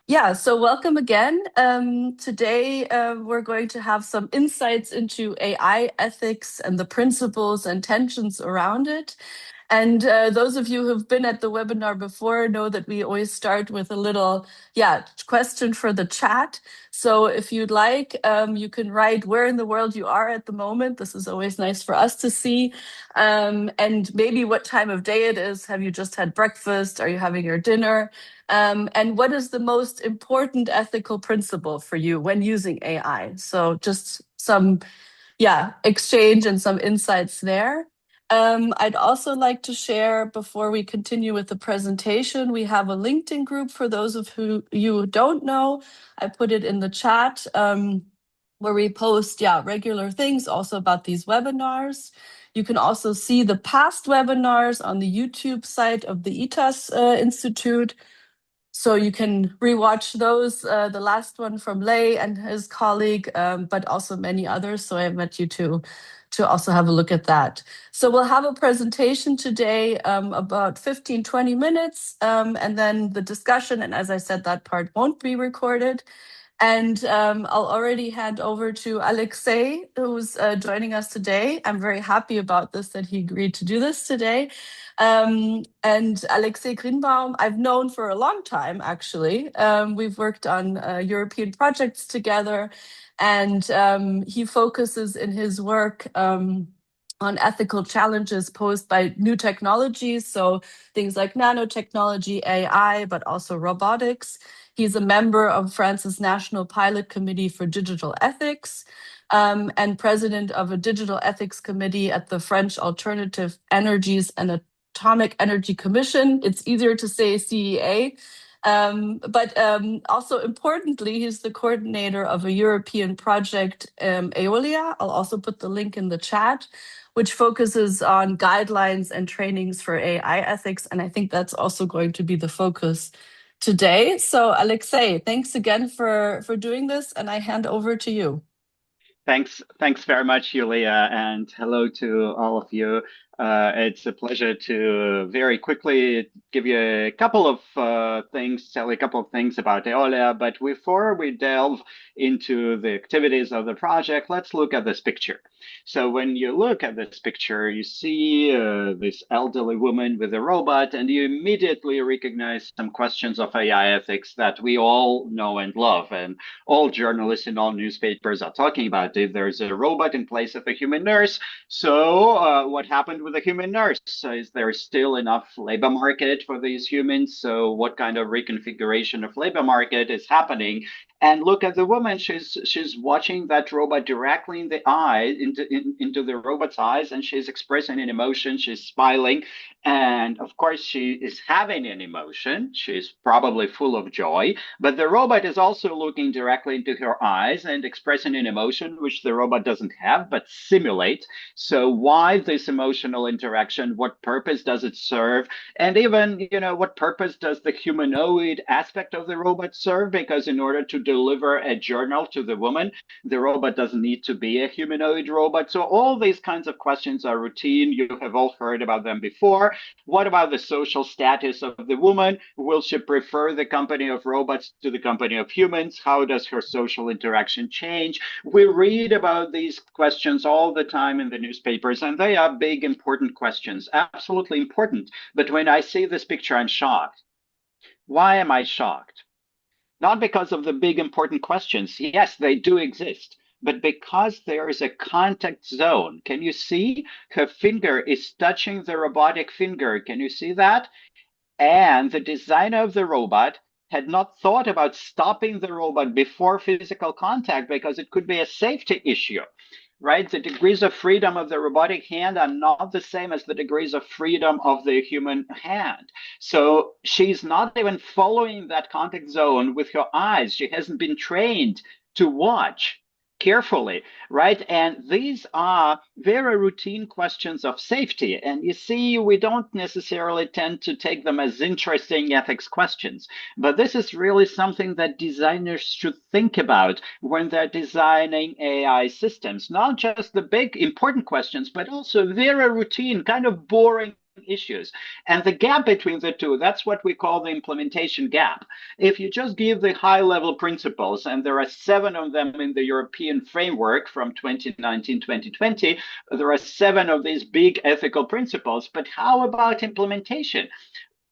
Yeah, so welcome again. Today, we're going to have some insights into AI ethics and the principles and tensions around it. And those of you who've been at the webinar before know that we always start with a little, question for the chat. So if you'd like, you can write where in the world you are at the moment. This is always nice for us to see. And maybe what time of day it is. Have you just had breakfast? Are you having your dinner? And what is the most important ethical principle for you when using AI? So just some, exchange and some insights there. I'd also like to share before we continue with the presentation, we have a LinkedIn group for those of you who don't know. I put it in the chat where we post regular things also about these webinars. You can also see the past webinars on the YouTube site of the ITAS Institute. So you can rewatch those, the last one from Lei and his colleague, but also many others. So I invite you to also have a look at that. So we'll have a presentation today, about 15, 20 minutes, and then the discussion. And as I said, that part won't be recorded. And I'll already hand over to Alexei, who's joining us today. I'm very happy about this, that he agreed to do this today. And Alexei Grinbaum, I've known for a long time, actually. We've worked on European projects together, and he focuses in his work on ethical challenges posed by new technologies, so things like nanotechnology, AI, but also robotics. He's a member of France's National Pilot Committee for Digital Ethics, and president of a digital ethics committee at the French Alternative Energies and Atomic Energy Commission. It's easier to say CEA. But also importantly, he's the coordinator of a European project, AIOLIA. I'll also put the link in the chat, which focuses on guidelines and trainings for AI ethics. And I think that's also going to be the focus today. So Alexei, thanks again for doing this, and I hand over to you. Thanks very much, Julia, and hello to all of you. It's a pleasure to very quickly give you a couple of things, tell you a couple of things about AIOLIA. But before we delve into the activities of the project, let's look at this picture. So when you look at this picture, you see this elderly woman with a robot, and you immediately recognize some questions of AI ethics that we all know and love, and all journalists and all newspapers are talking about it. There's a robot in place of a human nurse. So what happened with the human nurse? Is there still enough labor market for these humans? So what kind of reconfiguration of labor market is happening? And look at the woman. She's watching that robot directly in the eye, into the robot's eyes, and she's expressing an emotion. She's smiling, and of course she is having an emotion. She's probably full of joy, but the robot is also looking directly into her eyes and expressing an emotion which the robot doesn't have but simulate. So why this emotional interaction? What purpose does it serve? And even, what purpose does the humanoid aspect of the robot serve? Because in order to deliver a journal to the woman, the robot doesn't need to be a humanoid robot. So all these kinds of questions are routine. You have all heard about them before. What about the social status of the woman? Will she prefer the company of robots to the company of humans? How does her social interaction change? We read about these questions all the time in the newspapers, and they are big, important questions, absolutely important. But when I see this picture, I'm shocked. Why am I shocked? Not because of the big, important questions. Yes, they do exist, but because there is a contact zone. Can you see? Her finger is touching the robotic finger. Can you see that? And the designer of the robot had not thought about stopping the robot before physical contact because it could be a safety issue, right? The degrees of freedom of the robotic hand are not the same as the degrees of freedom of the human hand. So she's not even following that contact zone with her eyes. She hasn't been trained to watch carefully, right? And these are very routine questions of safety. And you see, we don't necessarily tend to take them as interesting ethics questions, but this is really something that designers should think about when they're designing AI systems, not just the big important questions, but also very routine, kind of boring issues. And the gap between the two, that's what we call the implementation gap. If you just give the high-level principles, and there are 7 of them in the European framework from 2019-2020, there are 7 of these big ethical principles, but how about implementation?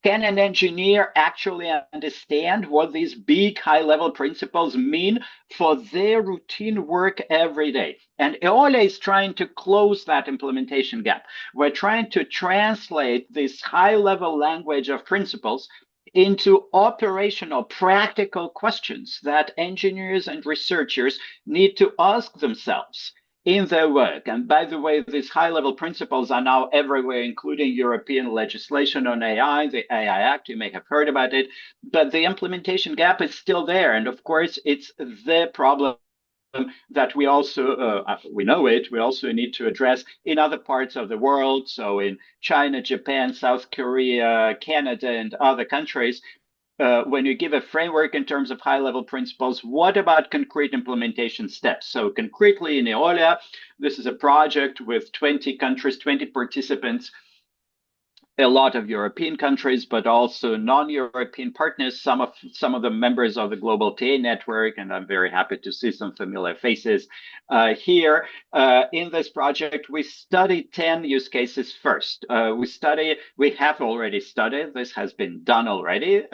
Can an engineer actually understand what these big high-level principles mean for their routine work every day? And AIOLIA is trying to close that implementation gap. We're trying to translate this high-level language of principles into operational, practical questions that engineers and researchers need to ask themselves in their work. And by the way, these high-level principles are now everywhere, including European legislation on AI, the AI Act. You may have heard about it, but the implementation gap is still there. And of course, it's the problem that we also, we know it, we also need to address in other parts of the world. So in China, Japan, South Korea, Canada, and other countries, when you give a framework in terms of high-level principles, what about concrete implementation steps? So concretely in AIOLIA, this is a project with 20 countries, 20 participants, a lot of European countries, but also non-European partners, some of the members of the globalTA network, and I'm very happy to see some familiar faces here. In this project, we studied 10 use cases first. We have already studied, this has been done already.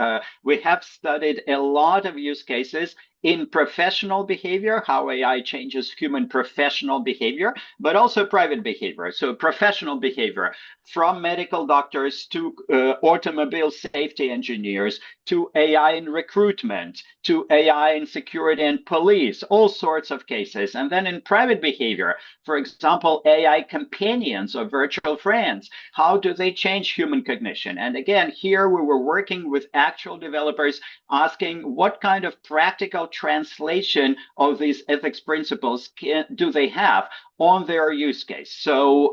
We have studied a lot of use cases in professional behavior, how AI changes human professional behavior, but also private behavior. So professional behavior, from medical doctors to automobile safety engineers, to AI in recruitment, to AI in security and police, all sorts of cases. And then in private behavior, for example, AI companions or virtual friends, how do they change human cognition? And again, here we were working with actual developers asking what kind of practical translation of these ethics principles do they have on their use case. So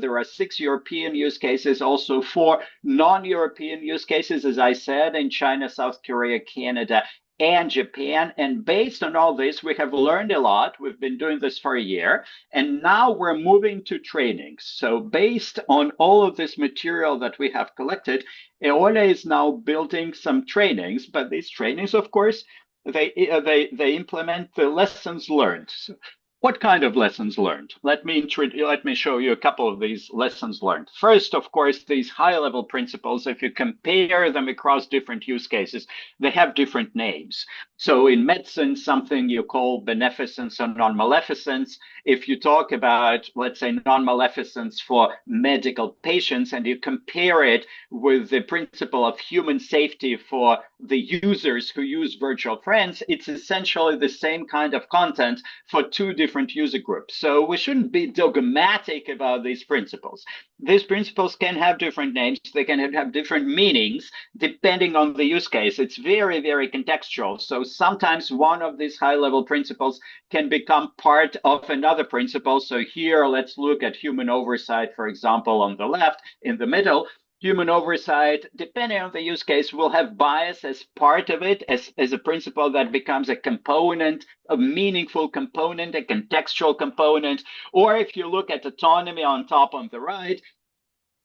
there are 6 European use cases, also 4 non-European use cases, as I said, in China, South Korea, Canada, and Japan. And based on all this, we have learned a lot. We've been doing this for a year, and now we're moving to trainings. So based on all of this material that we have collected, AIOLIA is now building some trainings, but these trainings, of course, they implement the lessons learned. So what kind of lessons learned? Let me show you a couple of these lessons learned. First, of course, these high-level principles, if you compare them across different use cases, they have different names. So in medicine, something you call beneficence or non-maleficence. If you talk about, let's say, non-maleficence for medical patients, and you compare it with the principle of human safety for the users who use virtual friends, it's essentially the same kind of content for 2 different user groups. So we shouldn't be dogmatic about these principles. These principles can have different names. They can have different meanings depending on the use case. It's very, very contextual. So sometimes one of these high-level principles can become part of another principle. So here, let's look at human oversight, for example, on the left. In the middle, human oversight, depending on the use case, will have bias as part of it, as a principle that becomes a component, a meaningful component, a contextual component. Or if you look at autonomy on top on the right,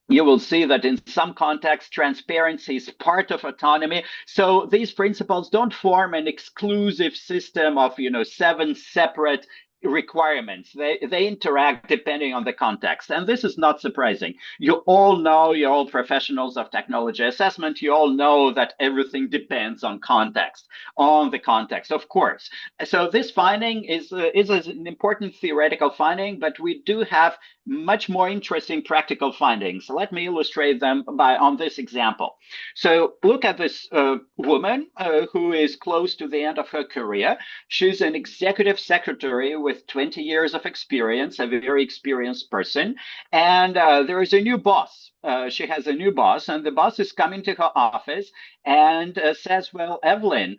you will see that in some contexts, transparency is part of autonomy. So these principles don't form an exclusive system of 7 separate requirements. They interact depending on the context. And this is not surprising. You all know, you're all professionals of technology assessment, you all know that everything depends on context, of course. So this finding is an important theoretical finding, but we do have much more interesting practical findings. Let me illustrate them on this example. So look at this woman who is close to the end of her career. She's an executive secretary with 20 years of experience, a very experienced person. And there is a new boss. She has a new boss, and the boss is coming to her office and says, well, Evelyn,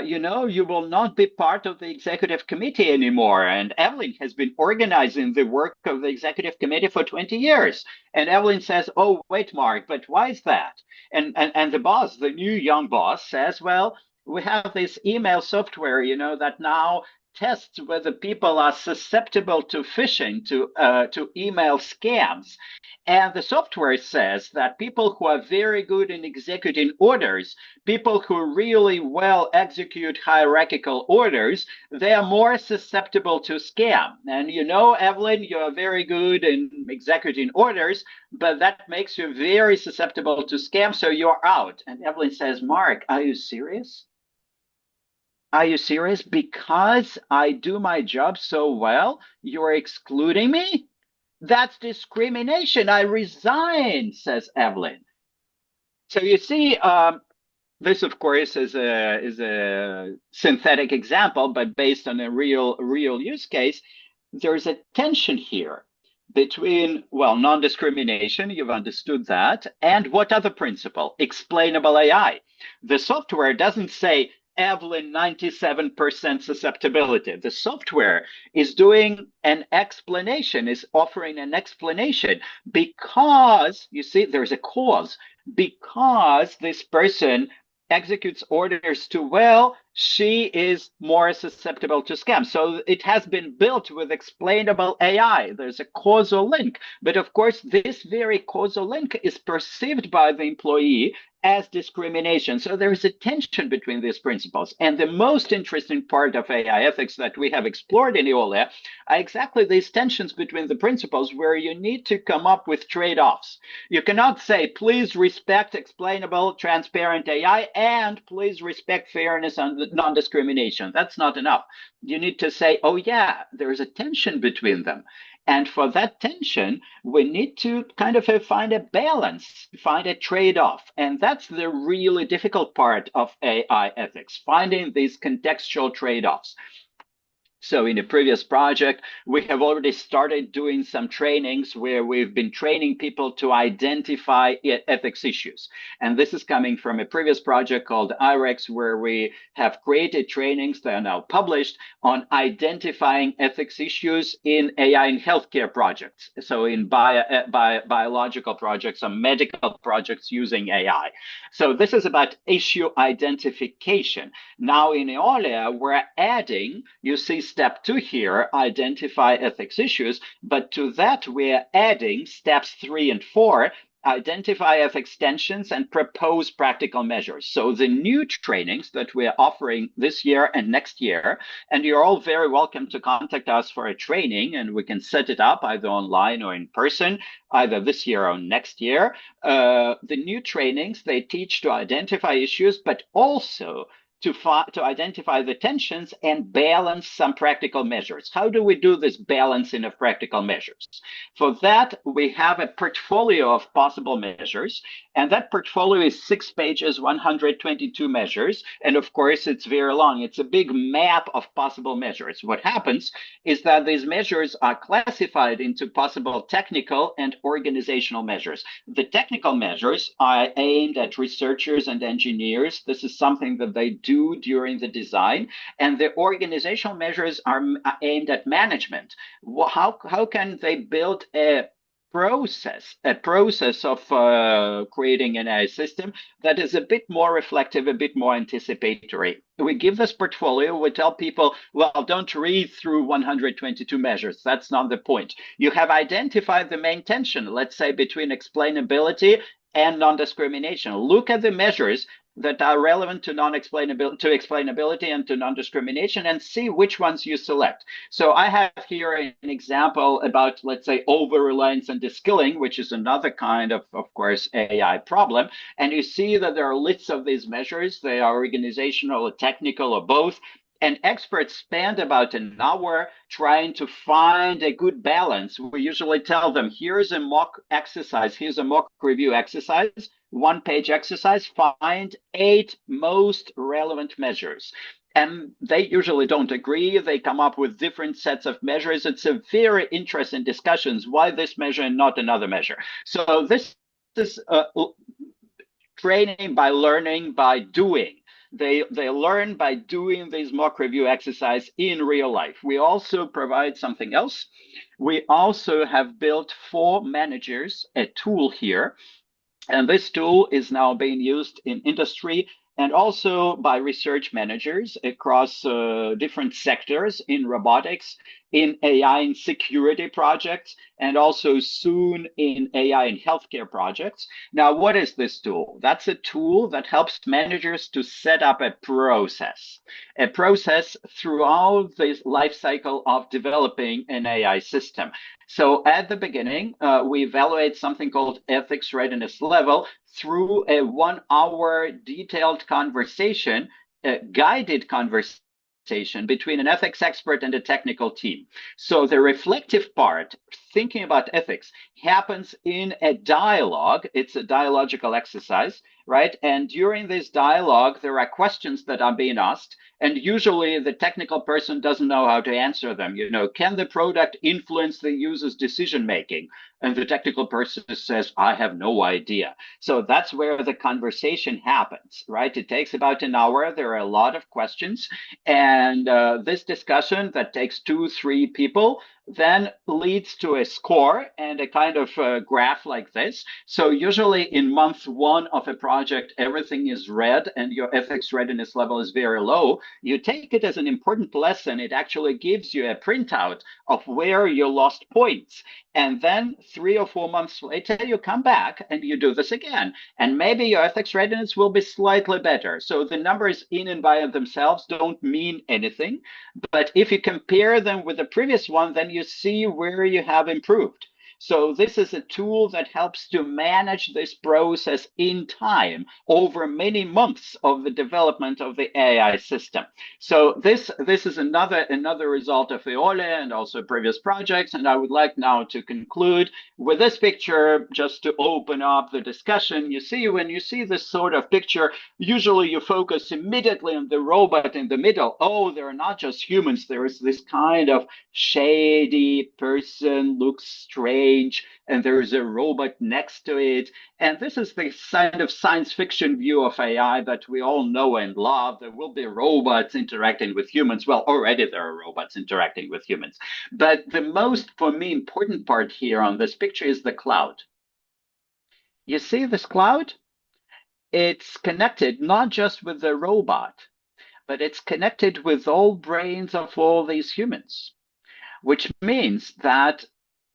you will not be part of the executive committee anymore. And Evelyn has been organizing the work of the executive committee for 20 years. And Evelyn says, oh, wait, Mark, but why is that? And the boss, the new young boss, says, well, we have this email software, that now tests whether people are susceptible to phishing, to email scams. And the software says that people who are very good in executing orders, people who really well execute hierarchical orders, they are more susceptible to scam. And you know, Evelyn, you are very good in executing orders, but that makes you very susceptible to scam, so you're out. And Evelyn says, Mark, are you serious? Are you serious? Because I do my job so well, you're excluding me? That's discrimination. I resign, says Evelyn. So you see, this, of course, is a synthetic example, but based on a real use case. There's a tension here between, well, non-discrimination, you've understood that, and what other principle? Explainable AI. The software doesn't say Evelyn 97% susceptibility. The software is doing an explanation, is offering an explanation because, you see, there's a cause. Because this person executes orders too well, she is more susceptible to scam. So it has been built with explainable AI. There's a causal link. But of course, this very causal link is perceived by the employee as discrimination. So there is a tension between these principles. And the most interesting part of AI ethics that we have explored in AIOLIA are exactly these tensions between the principles, where you need to come up with trade-offs. You cannot say, please respect explainable, transparent AI, and please respect fairness and non-discrimination. That's not enough. You need to say, oh yeah, there is a tension between them. And for that tension, we need to kind of find a balance, find a trade-off. And that's the really difficult part of AI ethics, finding these contextual trade-offs. So in a previous project, we have already started doing some trainings where we've been training people to identify ethics issues. And this is coming from a previous project called IREX, where we have created trainings that are now published on identifying ethics issues in AI in healthcare projects. So in biological projects or medical projects using AI. So this is about issue identification. Now in AIOLIA, we're adding, you see step 2 here, identify ethics issues, but to that we're adding steps 3 and 4, identify ethics tensions and propose practical measures. So the new trainings that we're offering this year and next year, and you're all very welcome to contact us for a training, and we can set it up either online or in person, either this year or next year. The new trainings, they teach to identify issues, but also to identify the tensions and balance some practical measures. How do we do this balancing of practical measures? For that, we have a portfolio of possible measures, and that portfolio is 6 pages, 122 measures, and of course, it's very long. It's a big map of possible measures. What happens is that these measures are classified into possible technical and organizational measures. The technical measures are aimed at researchers and engineers. This is something that they do during the design, and the organizational measures are aimed at management. How can they build a process of creating an AI system that is a bit more reflective, a bit more anticipatory? We give this portfolio, we tell people, well, don't read through 122 measures. That's not the point. You have identified the main tension, let's say, between explainability and non-discrimination. Look at the measures that are relevant to explainability and to non-discrimination, and see which ones you select. So I have here an example about, let's say, over-reliance and de-skilling, which is another kind of course, AI problem. And you see that there are lists of these measures. They are organizational or technical or both. And experts spend about an hour trying to find a good balance. We usually tell them, here's a mock exercise, here's a mock review exercise, 1-page exercise, find 8 most relevant measures. And they usually don't agree. They come up with different sets of measures. It's a very interesting discussions. Why this measure and not another measure? So this is training by learning by doing. They learn by doing these mock review exercise in real life. We also provide something else. We also have built for managers a tool here. And this tool is now being used in industry and also by research managers across different sectors in robotics, in AI and security projects, and also soon in AI and healthcare projects. Now, what is this tool? That's a tool that helps managers to set up a process throughout the life cycle of developing an AI system. So at the beginning, we evaluate something called ethics readiness level through a 1 hour detailed conversation, a guided conversation between an ethics expert and a technical team. So the reflective part, thinking about ethics, happens in a dialogue. It's a dialogical exercise, right? And during this dialogue, there are questions that are being asked. And usually the technical person doesn't know how to answer them. Can the product influence the user's decision making? And the technical person says, I have no idea. So that's where the conversation happens, right? It takes about an hour. There are a lot of questions. And this discussion that takes 2-3 people then leads to a score and a kind of graph like this. So usually in month 1 of a project, everything is red and your ethics readiness level is very low. You take it as an important lesson. It actually gives you a printout of where you lost points. And then 3 or 4 months later, you come back and you do this again. And maybe your ethics readiness will be slightly better. So the numbers in and by themselves don't mean anything. But if you compare them with the previous one, then you see where you have improved. So this is a tool that helps to manage this process in time over many months of the development of the AI system. So this is another result of AIOLIA and also previous projects. And I would like now to conclude with this picture just to open up the discussion. You see, when you see this sort of picture, usually you focus immediately on the robot in the middle. Oh, they're not just humans. There is this kind of shady person, looks strange, and there is a robot next to it. And this is the kind of science fiction view of AI that we all know and love. There will be robots interacting with humans. Well, already there are robots interacting with humans. But the most, for me, important part here on this picture is the cloud. You see this cloud? It's connected not just with the robot, but it's connected with all brains of all these humans, which means that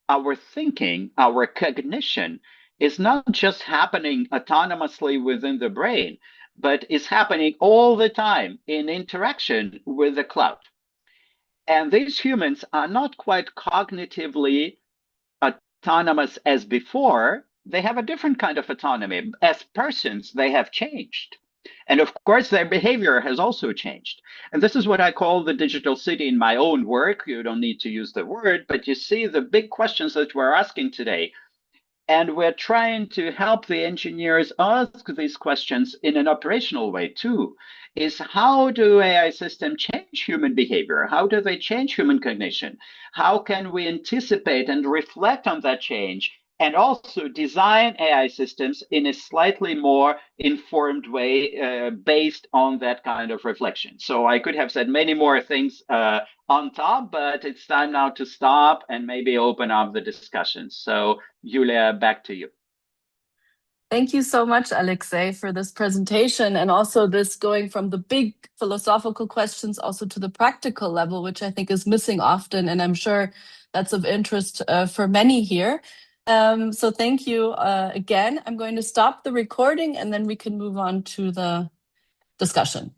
our thinking, our cognition is not just happening autonomously within the brain, but is happening all the time in interaction with the cloud. And these humans are not quite cognitively autonomous as before. They have a different kind of autonomy. As persons, they have changed. And of course, their behavior has also changed. And this is what I call the digital city in my own work. You don't need to use the word, but you see the big questions that we're asking today. And we're trying to help the engineers ask these questions in an operational way too, is how do AI systems change human behavior? How do they change human cognition? How can we anticipate and reflect on that change and also design AI systems in a slightly more informed way based on that kind of reflection? So I could have said many more things on top, but it's time now to stop and maybe open up the discussion. So Julia, back to you. Thank you so much, Alexei, for this presentation and also this going from the big philosophical questions also to the practical level, which I think is missing often. And I'm sure that's of interest for many here. So thank you again. I'm going to stop the recording and then we can move on to the discussion.